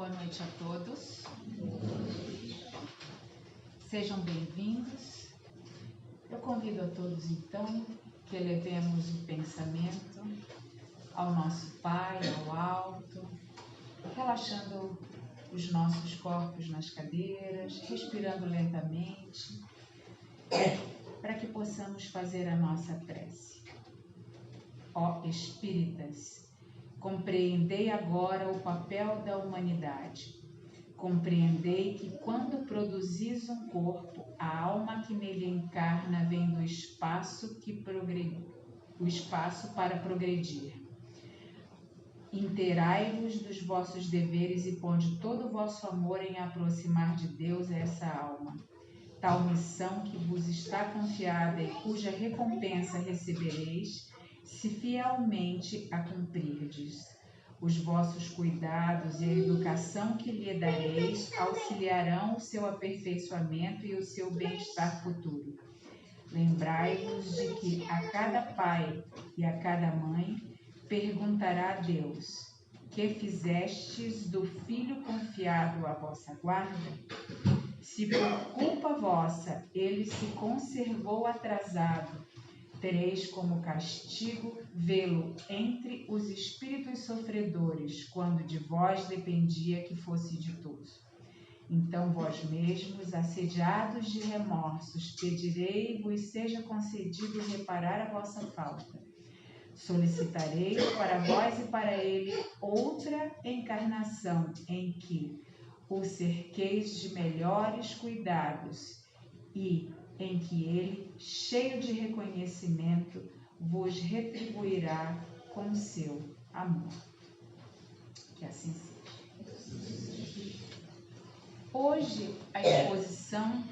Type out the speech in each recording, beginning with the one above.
Boa noite a todos. Sejam bem-vindos. Eu convido a todos, então, que elevemos o pensamento ao nosso Pai, ao alto, relaxando os nossos corpos nas cadeiras, respirando lentamente, para que possamos fazer a nossa prece. Ó Espíritas, compreendei agora o papel da humanidade. Compreendei que quando produzis um corpo, a alma que nele encarna vem do espaço o espaço para progredir. Inteirai-vos dos vossos deveres e ponde todo o vosso amor em aproximar de Deus essa alma. Tal missão que vos está confiada e cuja recompensa recebereis, se fielmente a cumprirdes. Os vossos cuidados e a educação que lhe dareis auxiliarão o seu aperfeiçoamento e o seu bem-estar futuro. Lembrai-vos de que a cada pai e a cada mãe perguntará a Deus: que fizestes do filho confiado à vossa guarda? Se por culpa vossa ele se conservou atrasado, tereis como castigo vê-lo entre os espíritos sofredores, quando de vós dependia que fosse ditoso. Então vós mesmos, assediados de remorsos, pedirei-vos seja concedido reparar a vossa falta. Solicitareis para vós e para ele outra encarnação em que o cerqueis de melhores cuidados e em que ele, cheio de reconhecimento, vos retribuirá com seu amor. Que assim seja. Hoje a exposição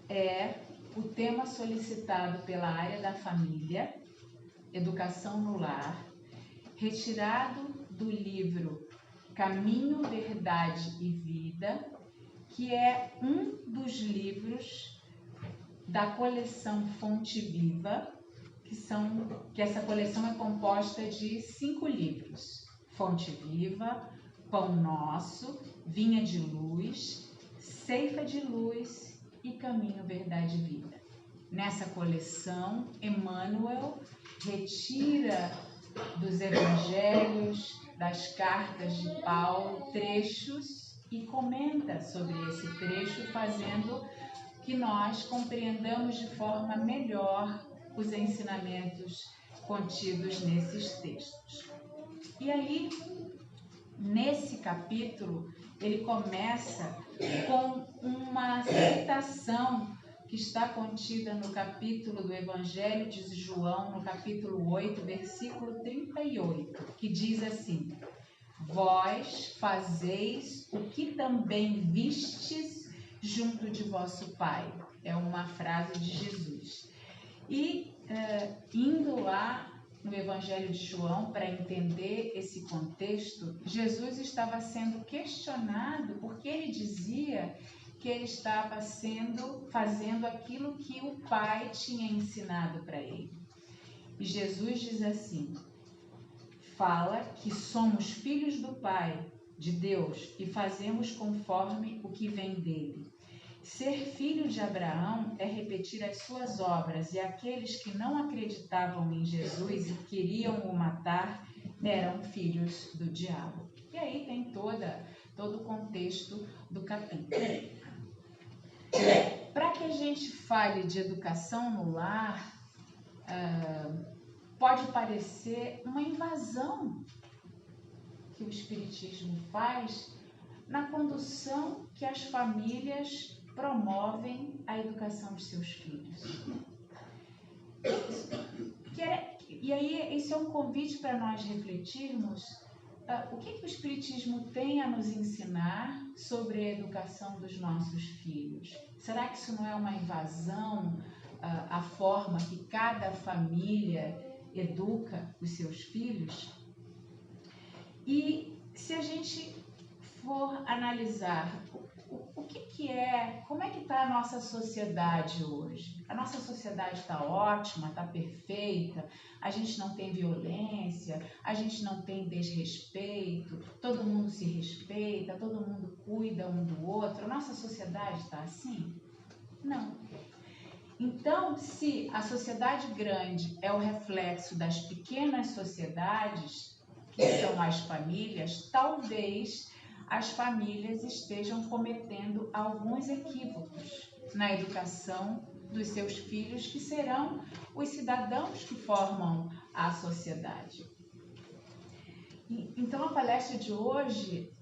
é o tema solicitado pela área da família, Educação no Lar, retirado do livro Caminho, Verdade e Vida, que é um dos livros da coleção Fonte Viva, que essa coleção é composta de 5 livros: Fonte Viva, Pão Nosso, Vinha de Luz, Ceifa de Luz e Caminho, Verdade e Vida. Nessa coleção, Emmanuel retira dos evangelhos, das cartas de Paulo, trechos e comenta sobre esse trecho, fazendo que nós compreendamos de forma melhor os ensinamentos contidos nesses textos. E aí, nesse capítulo, ele começa com uma citação que está contida no capítulo do Evangelho de João, no capítulo 8, versículo 38, que diz assim: vós fazeis o que também vistes junto de vosso Pai. É uma frase de Jesus. E indo lá no Evangelho de João, para entender esse contexto, Jesus estava sendo questionado porque ele dizia que ele estava fazendo aquilo que o Pai tinha ensinado para ele. E Jesus diz assim: fala que somos filhos do Pai, de Deus, e fazemos conforme o que vem dele. Ser filho de Abraão é repetir as suas obras, e aqueles que não acreditavam em Jesus e queriam o matar eram filhos do diabo. E aí tem todo o contexto do capítulo. Para que a gente fale de educação no lar, pode parecer uma invasão que o Espiritismo faz na condução que as famílias promovem a educação de seus filhos. E aí, esse é um convite para nós refletirmos o que o Espiritismo tem a nos ensinar sobre a educação dos nossos filhos. Será que isso não é uma invasão à forma que cada família educa os seus filhos? E se a gente for analisar o como é que está a nossa sociedade hoje? A nossa sociedade está ótima, está perfeita, a gente não tem violência, a gente não tem desrespeito, todo mundo se respeita, todo mundo cuida um do outro. A nossa sociedade está assim? Não. Então, se a sociedade grande é o reflexo das pequenas sociedades, que são as famílias, talvez as famílias estejam cometendo alguns equívocos na educação dos seus filhos, que serão os cidadãos que formam a sociedade. Então, a palestra de hoje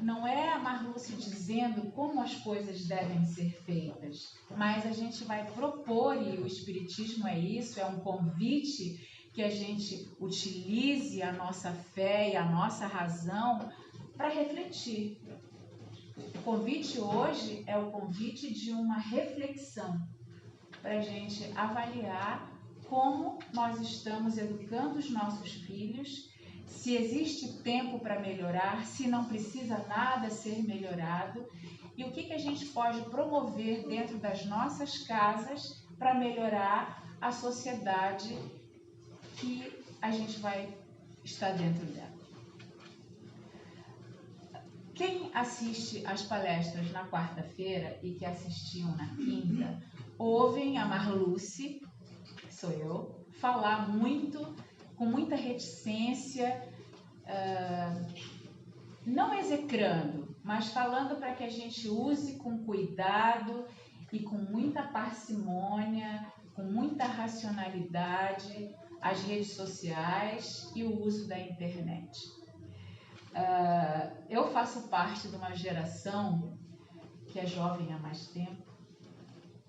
não é a Marluce dizendo como as coisas devem ser feitas, mas a gente vai propor, e o Espiritismo é isso, é um convite que a gente utilize a nossa fé e a nossa razão para refletir. O convite hoje é o convite de uma reflexão, para a gente avaliar como nós estamos educando os nossos filhos, se existe tempo para melhorar, se não precisa nada ser melhorado, e o que a gente pode promover dentro das nossas casas para melhorar a sociedade que a gente vai estar dentro dela. Quem assiste às palestras na quarta-feira e que assistiu na quinta, ouvem a Marluce, que sou eu, falar muito, com muita reticência, não execrando, mas falando para que a gente use com cuidado e com muita parcimônia, com muita racionalidade, as redes sociais e o uso da internet. Eu faço parte de uma geração que é jovem há mais tempo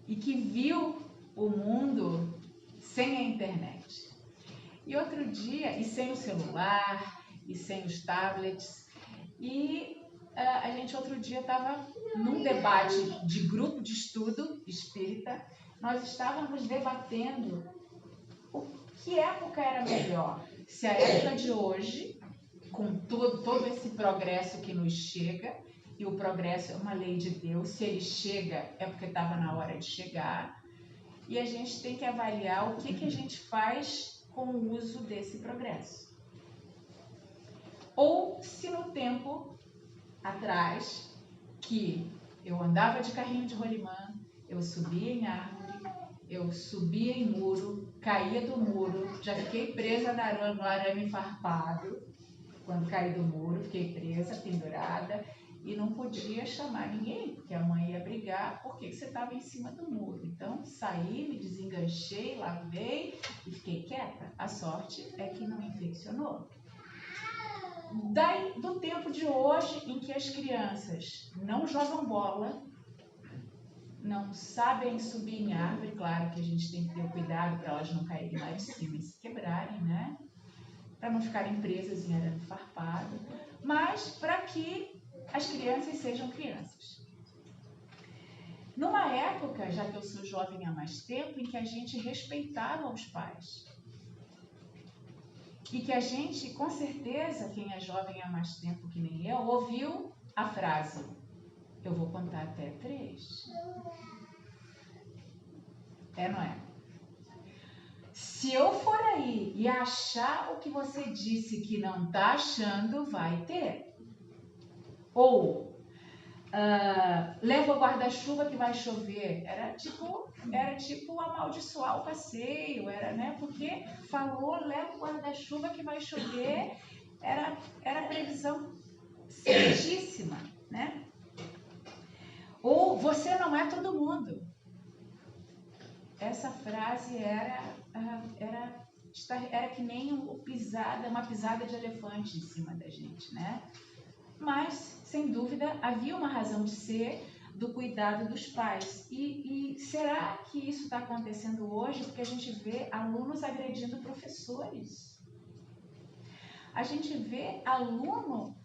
e que viu o mundo sem a internet. E outro dia, e sem o celular, e sem os tablets, e a gente outro dia estava num debate de grupo de estudo espírita, nós estávamos debatendo que época era melhor, se a época de hoje, com todo esse progresso que nos chega, e o progresso é uma lei de Deus, se ele chega é porque estava na hora de chegar, e a gente tem que avaliar o que a gente faz com o uso desse progresso. Ou se no tempo atrás, que eu andava de carrinho de rolimã, eu subia em árvore, eu subia em muro, caía do muro, já fiquei presa no arame farpado. Quando caí do muro, fiquei presa, pendurada, e não podia chamar ninguém, porque a mãe ia brigar porque você estava em cima do muro. Então, saí, me desenganchei, lavei e fiquei quieta. A sorte é que não infeccionou. Daí, do tempo de hoje, em que as crianças não jogam bola, não sabem subir em árvore, claro que a gente tem que ter cuidado para elas não caírem lá de cima e se quebrarem, né? Para não ficarem presas em arame farpado, mas para que as crianças sejam crianças. Numa época, já que eu sou jovem há mais tempo, em que a gente respeitava os pais. E que a gente, com certeza, quem é jovem há mais tempo que nem eu, ouviu a frase: eu vou contar até 3. É, não é? Se eu for aí e achar o que você disse que não está achando, vai ter. Ou leva o guarda-chuva que vai chover. Era tipo amaldiçoar o passeio, né? Porque falou, leva o guarda-chuva que vai chover. Era previsão certíssima, né? Ou você não é todo mundo. Essa frase era que nem uma pisada de elefante em cima da gente, né? Mas, sem dúvida, havia uma razão de ser do cuidado dos pais. E será que isso está acontecendo hoje? Porque a gente vê alunos agredindo professores. A gente vê aluno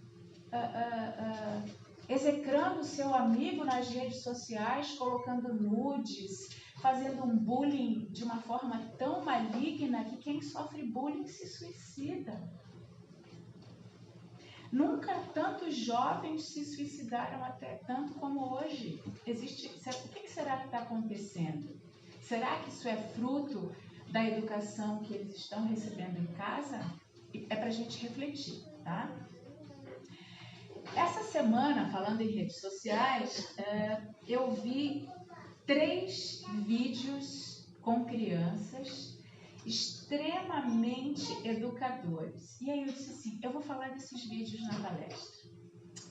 execrando seu amigo nas redes sociais, colocando nudes, fazendo um bullying de uma forma tão maligna que quem sofre bullying se suicida. Nunca tantos jovens se suicidaram até tanto como hoje. O que será que está acontecendo? Será que isso é fruto da educação que eles estão recebendo em casa? É para a gente refletir, tá? Essa semana, falando em redes sociais, eu vi 3 vídeos com crianças extremamente educadores. E aí eu disse assim, eu vou falar desses vídeos na palestra.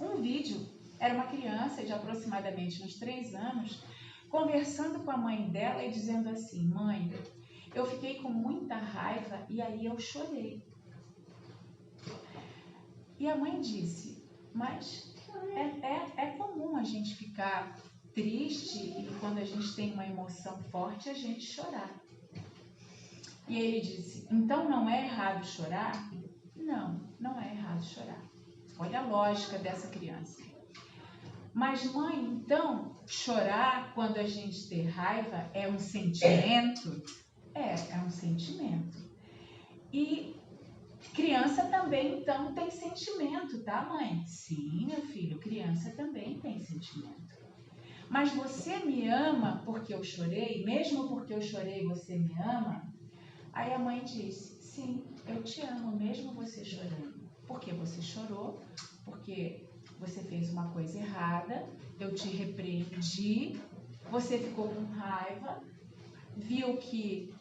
Um vídeo era uma criança de aproximadamente uns 3 anos conversando com a mãe dela e dizendo assim, mãe, eu fiquei com muita raiva e aí eu chorei. E a mãe disse, mas é comum a gente ficar triste e quando a gente tem uma emoção forte a gente chorar. E ele disse, então não é errado chorar? Não, não é errado chorar. Olha a lógica dessa criança. Mas mãe, então chorar quando a gente tem raiva é um sentimento? É um sentimento. E criança também, então, tem sentimento, tá, mãe? Sim, meu filho, criança também tem sentimento. Mas você me ama porque eu chorei? Mesmo porque eu chorei, você me ama? Aí a mãe disse, sim, eu te amo, mesmo você chorando. Porque você chorou, porque você fez uma coisa errada, eu te repreendi, você ficou com raiva, viu que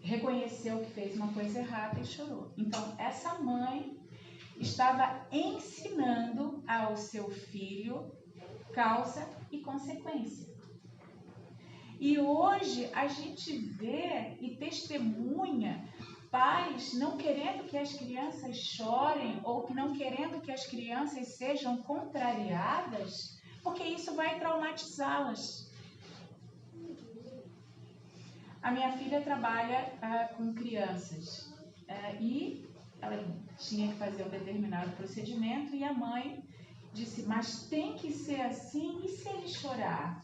reconheceu que fez uma coisa errada e chorou. Então, essa mãe estava ensinando ao seu filho causa e consequência. E hoje a gente vê e testemunha pais não querendo que as crianças chorem ou que não querendo que as crianças sejam contrariadas, porque isso vai traumatizá-las. A minha filha trabalha com crianças e ela tinha que fazer um determinado procedimento e a mãe disse, mas tem que ser assim, e se ele chorar?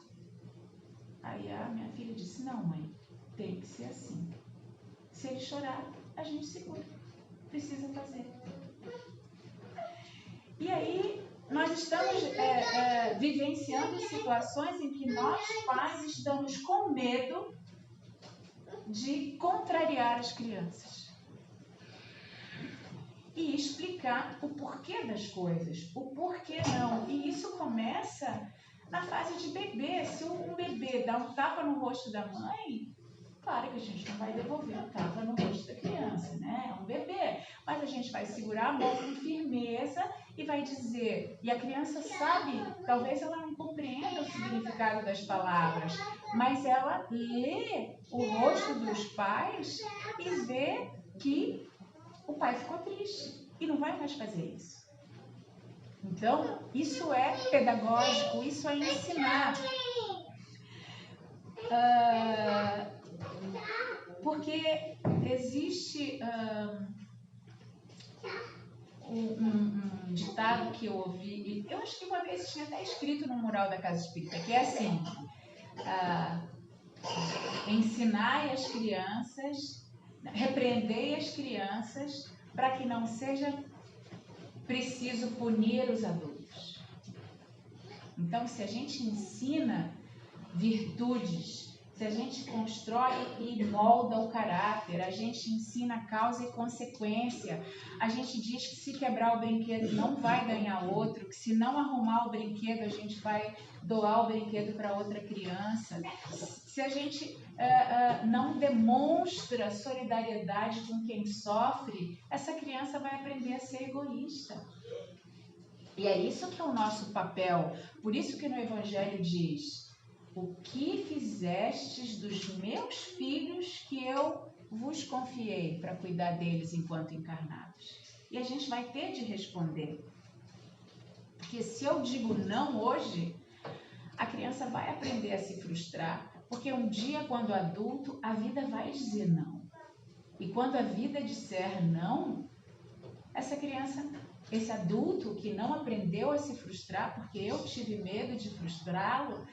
Aí a minha filha disse, não mãe, tem que ser assim. Se ele chorar, a gente segura, precisa fazer. E aí nós estamos vivenciando situações em que nós pais estamos com medo de contrariar as crianças e explicar o porquê das coisas, o porquê não. E isso começa na fase de bebê. Se um bebê dá um tapa no rosto da mãe, claro que a gente não vai devolver um tapa no rosto da criança, né? É um bebê. Mas a gente vai segurar a mão com firmeza e vai dizer, e a criança sabe, talvez ela não compreenda o significado das palavras, mas ela lê o rosto dos pais e vê que o pai ficou triste e não vai mais fazer isso. Então, isso é pedagógico, isso é ensinar. Porque existe um ditado que eu ouvi, eu acho que uma vez tinha até escrito no mural da Casa Espírita, que é assim, ensinai as crianças, repreendei as crianças para que não seja preciso punir os adultos. Então, se a gente ensina virtudes, se a gente constrói e molda o caráter, a gente ensina causa e consequência, a gente diz que se quebrar o brinquedo não vai ganhar outro, que se não arrumar o brinquedo a gente vai doar o brinquedo para outra criança. Se a gente não demonstra solidariedade com quem sofre, essa criança vai aprender a ser egoísta. E é isso que é o nosso papel. Por isso que no Evangelho diz, o que fizestes dos meus filhos que eu vos confiei para cuidar deles enquanto encarnados? E a gente vai ter de responder. Porque se eu digo não hoje, a criança vai aprender a se frustrar. Porque um dia, quando adulto, a vida vai dizer não. E quando a vida disser não, essa criança, esse adulto que não aprendeu a se frustrar, porque eu tive medo de frustrá-lo,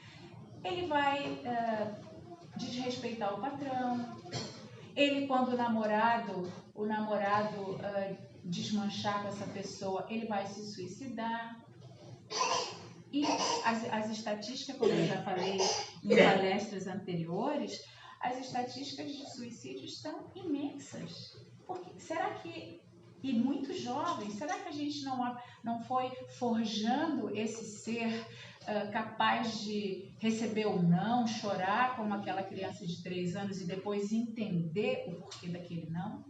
ele vai desrespeitar o patrão. Ele, quando o namorado desmanchar com essa pessoa, ele vai se suicidar. E as estatísticas, como eu já falei em palestras anteriores, as estatísticas de suicídio estão imensas. Porque, será que, e muito jovens, será que a gente não foi forjando esse ser capaz de receber ou não, chorar como aquela criança de 3 anos e depois entender o porquê daquele não?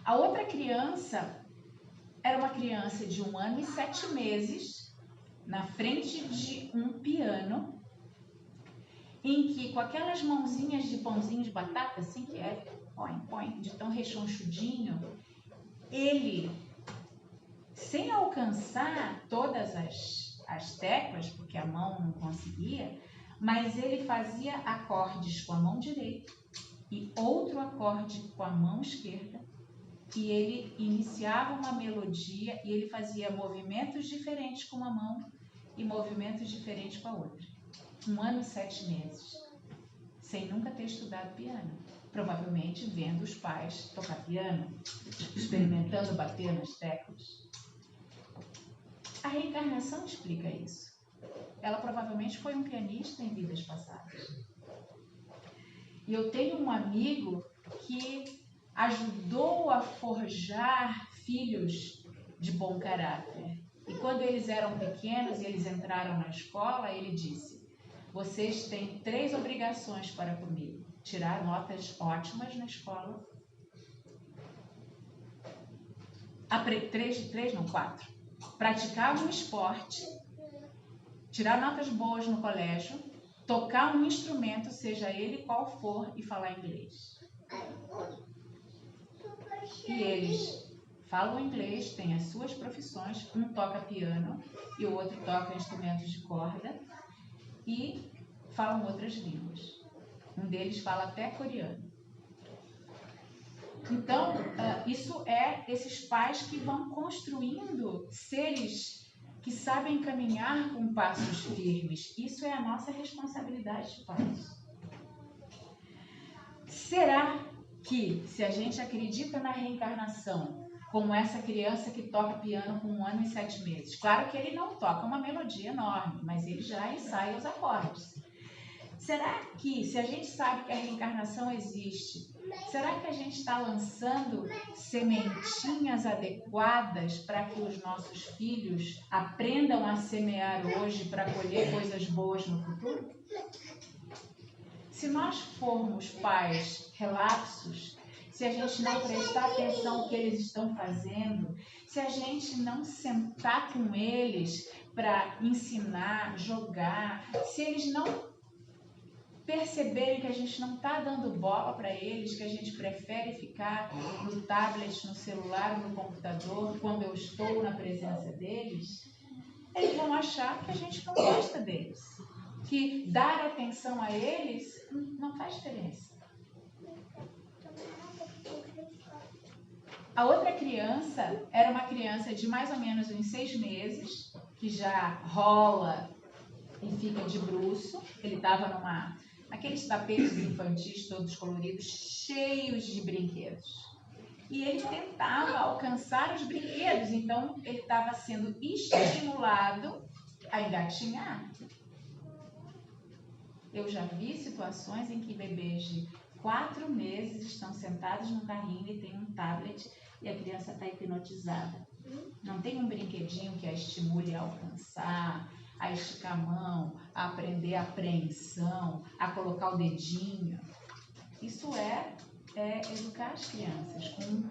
A outra criança era uma criança de 1 ano e 7 meses, na frente de um piano, em que com aquelas mãozinhas de pãozinho de batata, assim que é, põe, de tão rechonchudinho, ele, sem alcançar todas as teclas, porque a mão não conseguia, mas ele fazia acordes com a mão direita e outro acorde com a mão esquerda, e ele iniciava uma melodia e ele fazia movimentos diferentes com uma mão e movimentos diferentes com a outra. 1 ano e 7 meses, sem nunca ter estudado piano. Provavelmente vendo os pais tocar piano, experimentando bater nas teclas. A reencarnação explica isso. Ela provavelmente foi um pianista em vidas passadas. E eu tenho um amigo que ajudou a forjar filhos de bom caráter. E quando eles eram pequenos e eles entraram na escola, ele disse: vocês têm 3 obrigações para comigo. Tirar notas ótimas na escola. 4. Praticar um esporte. Tirar notas boas no colégio. Tocar um instrumento, seja ele qual for, e falar inglês. E eles falam inglês, têm as suas profissões, um toca piano e o outro toca instrumentos de corda e falam outras línguas. Um deles fala até coreano. Então, isso é esses pais que vão construindo seres que sabem caminhar com passos firmes. Isso é a nossa responsabilidade de pais. Será que, se a gente acredita na reencarnação, como essa criança que toca piano com 1 ano e 7 meses, claro que ele não toca uma melodia enorme, mas ele já ensaia os acordes. Será que, se a gente sabe que a reencarnação existe, será que a gente está lançando sementinhas adequadas para que os nossos filhos aprendam a semear hoje para colher coisas boas no futuro? Se nós formos pais relapsos, se a gente não prestar atenção no que eles estão fazendo, se a gente não sentar com eles para ensinar, jogar, se eles não perceberem que a gente não está dando bola para eles, que a gente prefere ficar no tablet, no celular, no computador, quando eu estou na presença deles, eles vão achar que a gente não gosta deles. Que dar atenção a eles não faz diferença. A outra criança era uma criança de mais ou menos uns 6 meses, que já rola e fica de bruço. Ele estava naqueles tapetes infantis todos coloridos, cheios de brinquedos. E ele tentava alcançar os brinquedos, então ele estava sendo estimulado a engatinhar. Eu já vi situações em que bebês de 4 meses estão sentados no carrinho e tem um tablet e a criança está hipnotizada. Não tem um brinquedinho que a estimule a alcançar, a esticar a mão, a aprender a apreensão, a colocar o dedinho. Isso é educar as crianças com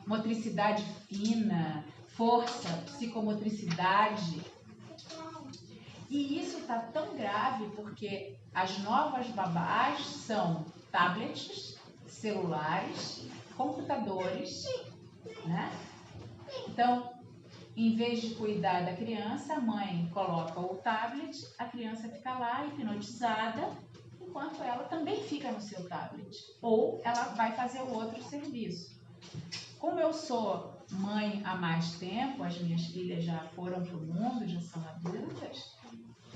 motricidade fina, força, psicomotricidade. E isso está tão grave porque as novas babás são tablets, celulares, computadores, né? Então, em vez de cuidar da criança, a mãe coloca o tablet, a criança fica lá hipnotizada, enquanto ela também fica no seu tablet. Ou ela vai fazer o outro serviço. Como eu sou mãe há mais tempo, as minhas filhas já foram para o mundo, já são adultas,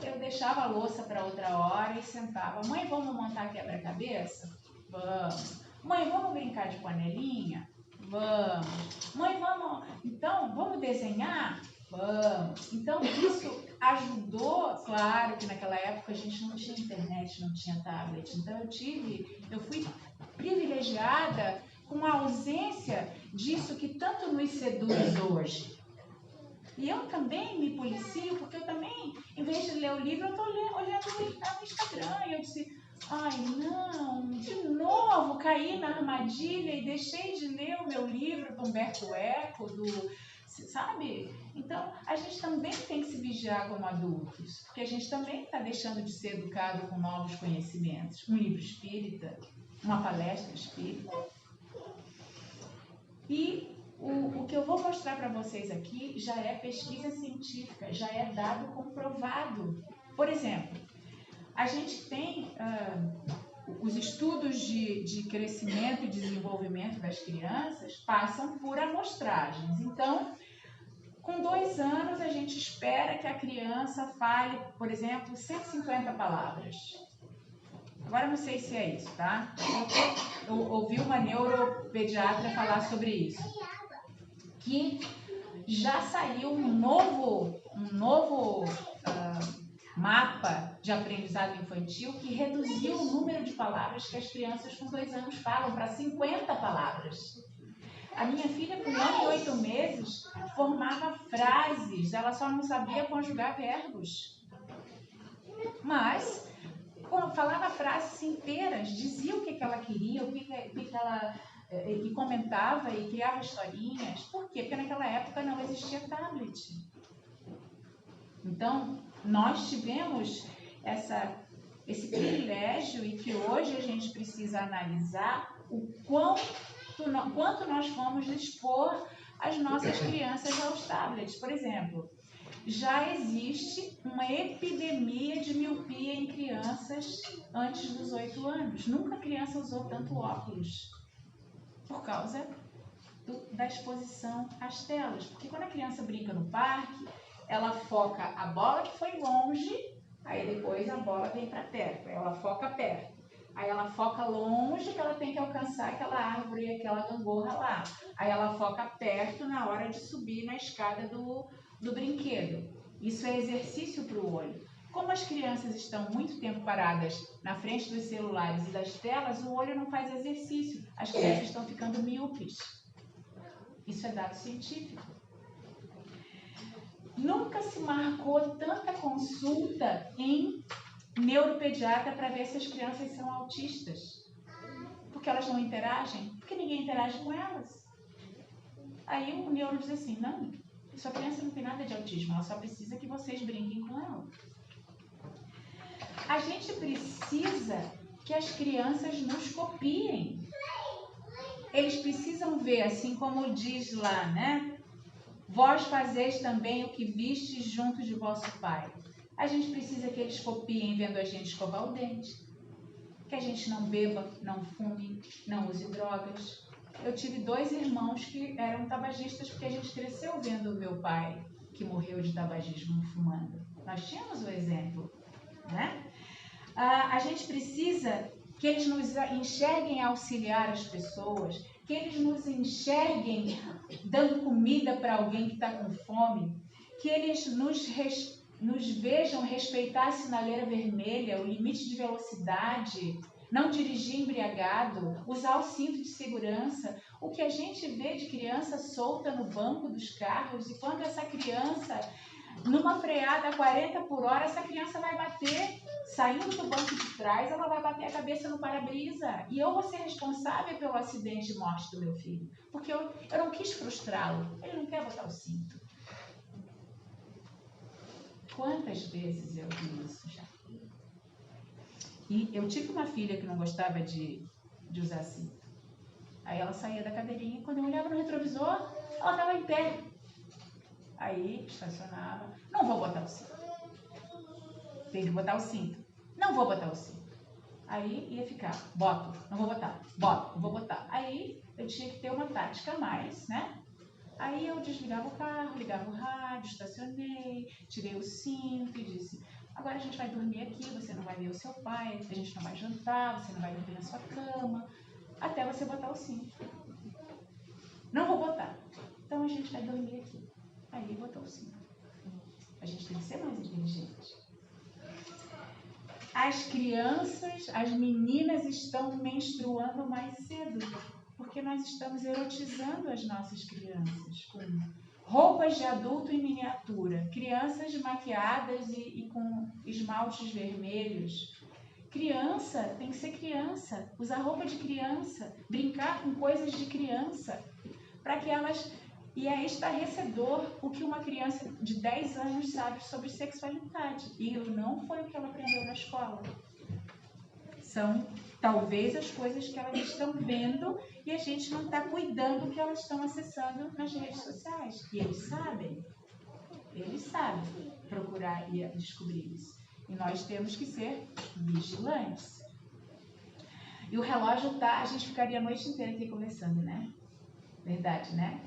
eu deixava a louça para outra hora e sentava. Mãe, vamos montar quebra-cabeça? Vamos. Mãe, vamos brincar de panelinha? Vamos. Mãe, vamos. Então, vamos desenhar? Vamos. Então, isso ajudou. Claro que naquela época a gente não tinha internet, não tinha tablet. Então, eu fui privilegiada com a ausência disso que tanto nos seduz hoje. E eu também me policio, porque eu também, em vez de ler o livro, eu estou olhando no Instagram. E eu disse, ai não, de novo caí na armadilha e deixei de ler o meu livro do Humberto Eco, sabe? Então, a gente também tem que se vigiar como adultos, porque a gente também está deixando de ser educado com novos conhecimentos. Um livro espírita, uma palestra espírita. E o que eu vou mostrar para vocês aqui já é pesquisa científica, já é dado comprovado. Por exemplo, a gente tem os estudos de crescimento e desenvolvimento das crianças passam por amostragens. Então, com 2 anos, a gente espera que a criança fale, por exemplo, 150 palavras. Agora, não sei se é isso, tá? Eu ouvi uma neuropediatra falar sobre isso. Que já saiu um novo mapa de aprendizado infantil que reduziu o número de palavras que as crianças com 2 anos falam para 50 palavras. A minha filha, com 1 ano e 8 meses, formava frases, ela só não sabia conjugar verbos. Mas falava frases inteiras, dizia o que ela queria, o que ela... e comentava e criava historinhas. Por quê? Porque naquela época não existia tablet. Então, nós tivemos esse privilégio e que hoje a gente precisa analisar o quanto nós vamos expor as nossas crianças aos tablets. Por exemplo, já existe uma epidemia de miopia em crianças antes dos 8 anos. Nunca a criança usou tanto óculos por causa da exposição às telas. Porque quando a criança brinca no parque, ela foca a bola que foi longe, aí depois a bola vem para perto, aí ela foca perto. Aí ela foca longe que ela tem que alcançar aquela árvore e aquela gangorra lá. Aí ela foca perto na hora de subir na escada do brinquedo. Isso é exercício para o olho. Como as crianças estão muito tempo paradas na frente dos celulares e das telas, o olho não faz exercício. As crianças estão ficando míopes. Isso é dado científico. Nunca se marcou tanta consulta em neuropediatra para ver se as crianças são autistas. Porque elas não interagem? Porque ninguém interage com elas. Aí o neuro diz assim, não, sua criança não tem nada de autismo, ela só precisa que vocês brinquem com ela. A gente precisa que as crianças nos copiem. Eles precisam ver, assim como diz lá, né? Vós fazeis também o que vistes junto de vosso pai. A gente precisa que eles copiem vendo a gente escovar o dente. Que a gente não beba, não fume, não use drogas. Eu tive 2 irmãos que eram tabagistas porque a gente cresceu vendo o meu pai, que morreu de tabagismo fumando. Nós tínhamos o exemplo, né? A gente precisa que eles nos enxerguem auxiliar as pessoas, que eles nos enxerguem dando comida para alguém que está com fome, que eles nos vejam respeitar a sinaleira vermelha, o limite de velocidade, não dirigir embriagado, usar o cinto de segurança. O que a gente vê de criança solta no banco dos carros, e quando essa criança, numa freada a 40 por hora, essa criança vai bater, saindo do banco de trás, ela vai bater a cabeça no para-brisa. E eu vou ser responsável pelo acidente de morte do meu filho, porque eu não quis frustrá-lo, ele não quer botar o cinto. Quantas vezes eu vi isso já? E eu tive uma filha que não gostava de usar cinto. Aí ela saía da cadeirinha, quando eu olhava no retrovisor, ela estava em pé. Aí estacionava, não vou botar o cinto. Tem que botar o cinto. Não vou botar o cinto. Aí ia ficar, boto, não vou botar, boto, não vou botar. Aí eu tinha que ter uma tática a mais, né? Aí eu desligava o carro, ligava o rádio, estacionei, tirei o cinto e disse, agora a gente vai dormir aqui, você não vai ver o seu pai, a gente não vai jantar, você não vai dormir na sua cama, até você botar o cinto. Não vou botar. Então a gente vai dormir aqui. Aí botou o cinto. A gente tem que ser mais inteligente. As crianças, as meninas estão menstruando mais cedo, porque nós estamos erotizando as nossas crianças com roupas de adulto em miniatura, crianças maquiadas e com esmaltes vermelhos. Criança tem que ser criança, usar roupa de criança, brincar com coisas de criança, para que elas... E é estarrecedor o que uma criança de 10 anos sabe sobre sexualidade. E não foi o que ela aprendeu na escola. São talvez as coisas que elas estão vendo e a gente não está cuidando do que elas estão acessando nas redes sociais. E eles sabem procurar e descobrir isso. E nós temos que ser vigilantes. E o relógio tá, a gente ficaria a noite inteira aqui conversando, né? Verdade, né?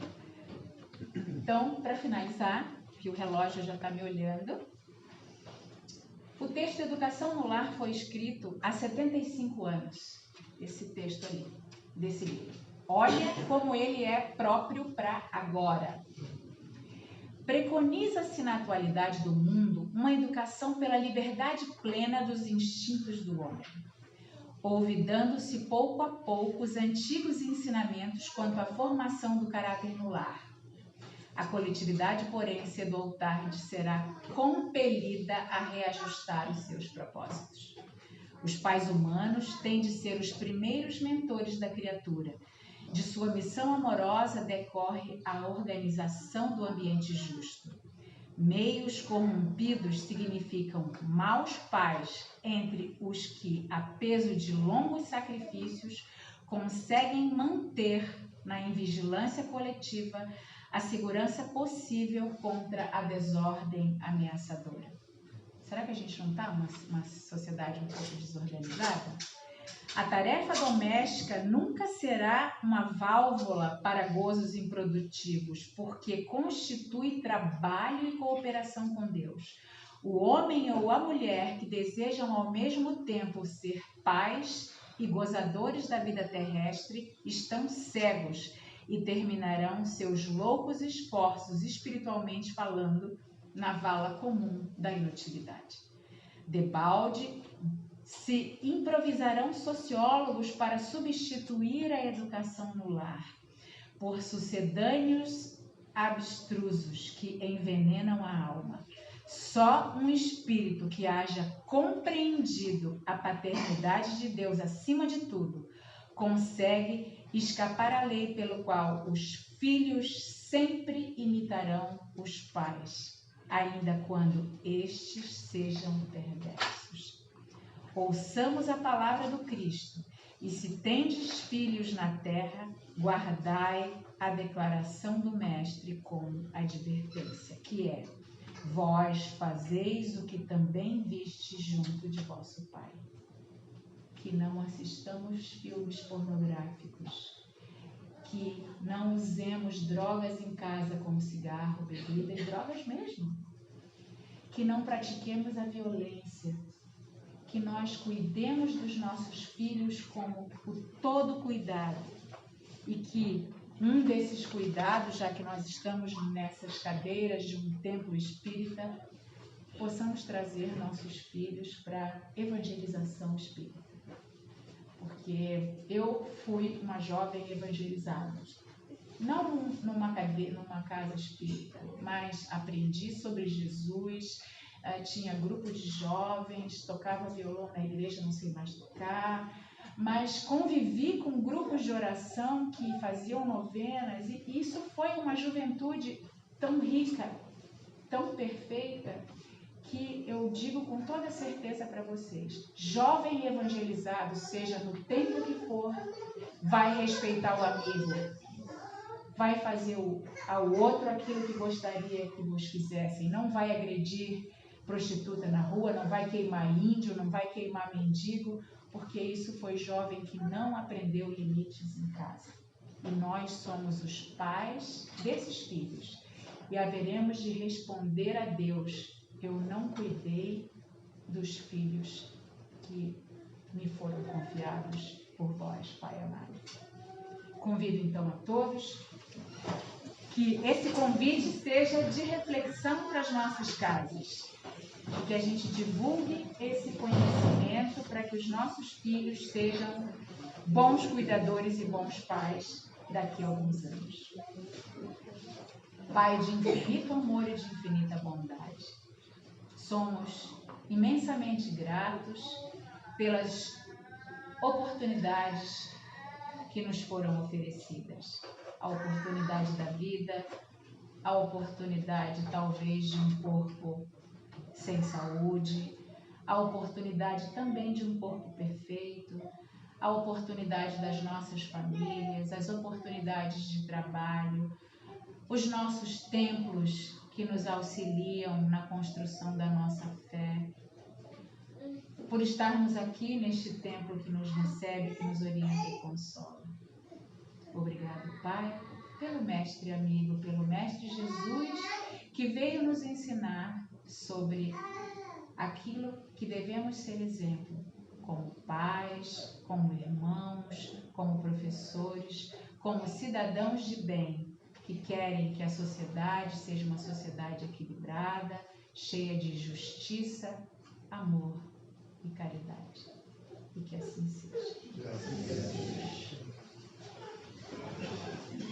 Então, para finalizar, que o relógio já está me olhando, o texto Educação no Lar foi escrito há 75 anos, esse texto ali, desse livro. Olha como ele é próprio para agora. Preconiza-se na atualidade do mundo uma educação pela liberdade plena dos instintos do homem, olvidando-se pouco a pouco os antigos ensinamentos quanto à formação do caráter no lar. A coletividade, porém, cedo ou tarde, será compelida a reajustar os seus propósitos. Os pais humanos têm de ser os primeiros mentores da criatura. De sua missão amorosa decorre a organização do ambiente justo. Meios corrompidos significam maus pais entre os que, a peso de longos sacrifícios, conseguem manter na invigilância coletiva a segurança possível contra a desordem ameaçadora. Será que a gente não está uma sociedade um pouco desorganizada? A tarefa doméstica nunca será uma válvula para gozos improdutivos, porque constitui trabalho e cooperação com Deus. O homem ou a mulher que desejam ao mesmo tempo ser pais e gozadores da vida terrestre estão cegos e terminarão seus loucos esforços, espiritualmente falando, na vala comum da inutilidade. Debalde se improvisarão sociólogos para substituir a educação no lar, por sucedâneos abstrusos que envenenam a alma. Só um espírito que haja compreendido a paternidade de Deus acima de tudo consegue escapar à lei pelo qual os filhos sempre imitarão os pais, ainda quando estes sejam perversos. Ouçamos a palavra do Cristo, e se tendes filhos na terra, guardai a declaração do Mestre com advertência, que é: vós fazeis o que também vistes junto de vosso Pai. Que não assistamos filmes pornográficos, que não usemos drogas em casa como cigarro, bebida e drogas mesmo, que não pratiquemos a violência, que nós cuidemos dos nossos filhos como o todo cuidado e que um desses cuidados, já que nós estamos nessas cadeiras de um templo espírita, possamos trazer nossos filhos para evangelização espírita. Porque eu fui uma jovem evangelizada, não numa casa espírita, mas aprendi sobre Jesus, tinha grupo de jovens, tocava violão na igreja, não sei mais tocar, mas convivi com grupos de oração que faziam novenas, e isso foi uma juventude tão rica, tão perfeita, que eu digo com toda certeza para vocês: jovem evangelizado, seja no tempo que for, vai respeitar o amigo, vai fazer ao outro aquilo que gostaria que vos fizessem, não vai agredir prostituta na rua, não vai queimar índio, não vai queimar mendigo, porque isso foi jovem que não aprendeu limites em casa. E nós somos os pais desses filhos e haveremos de responder a Deus: eu não cuidei dos filhos que me foram confiados por vós, Pai amado. Convido então a todos que esse convite seja de reflexão para as nossas casas. Que a gente divulgue esse conhecimento para que os nossos filhos sejam bons cuidadores e bons pais daqui a alguns anos. Pai de infinito amor e de infinita bondade, somos imensamente gratos pelas oportunidades que nos foram oferecidas. A oportunidade da vida, a oportunidade talvez de um corpo sem saúde, a oportunidade também de um corpo perfeito, a oportunidade das nossas famílias, as oportunidades de trabalho, os nossos templos que nos auxiliam na construção da nossa fé, por estarmos aqui neste templo que nos recebe, que nos orienta e consola. Obrigado, Pai, pelo Mestre amigo, pelo Mestre Jesus, que veio nos ensinar sobre aquilo que devemos ser exemplo, como pais, como irmãos, como professores, como cidadãos de bem, que querem que a sociedade seja uma sociedade equilibrada, cheia de justiça, amor e caridade. E que assim seja.